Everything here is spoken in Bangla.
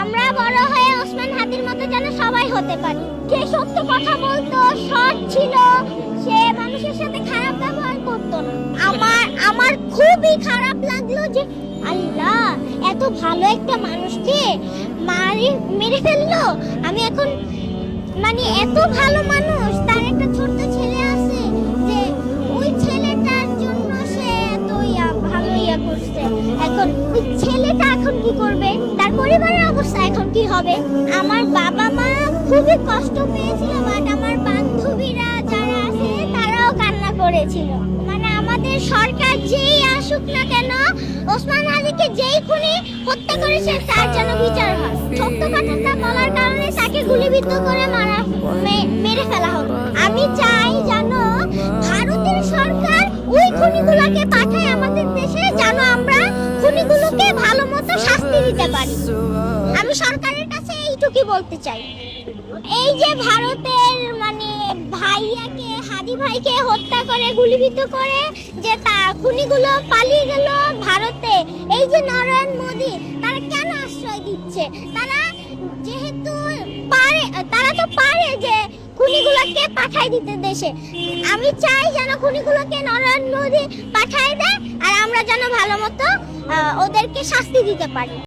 আমরা বড় হয়ে ওসমান হাদির মতো যেন সবাই হতে পারি। সে সত্য কথা বলতো, সৎ ছিল, সে মানুষের সাথে খারাপ ব্যবহার করতো না। আমার খুবই খারাপ লাগলো যে আল্লাহ এত ভালো একটা মানুষকে মেরে ফেললো। আমি এখন মানে এত ভালো মানুষ, তার একটা ছোট্ট ছেলে আছে যে ওই ছেলেটার জন্য সে এত ভালো করছে। এখন ওই ছেলেটা এখন কি করবে, তার পরিবারের অবস্থা এখন কি হবে? আমার বাবা মা খুবই কষ্ট পেয়েছিল, বাট আমার বান্ধবীরা যারা আছে তারাও কান্না করেছিল। মানে আমাদের সরকার যেই আসুক না কেন, ওসমান আলীকে যেই খুনি হত্যা করেছে তার যেন বিচার হয়। সত্য কথাটা বলার কারণে তাকে গুলিবিদ্ধ করে মেরে ফেলা হবে। আমি চাই যেন ভারতের সরকার ওই খুনিগুলোকে পাঠায় আমাদের দেশে, যেন আমরা খুনিগুলোকে ভালো মতো শাস্তি দিতে পারি। আমি সরকারের কাছে এইটুকুই বলতে চাই। এই যে ভারতের মানে ভাইয়াকে, হাদি ভাইকে হত্যা করে গুলিবিদ্ধ করে যে খুনিগুলো পালিয়ে গেল ভারতে, এই যে নরেন্দ্র মোদি, তারা কেন আশ্রয় দিচ্ছে? তারা যেহেতু পারে, তারা তো পারে যে খুনিগুলোকে পাঠাই দিতে দেশে। আমি চাই যেন খুনিগুলোকে নরেন্দ্র মোদি পাঠাই দেয়, আর আমরা যেন ভালো মতো ওদেরকে শাস্তি দিতে পারি।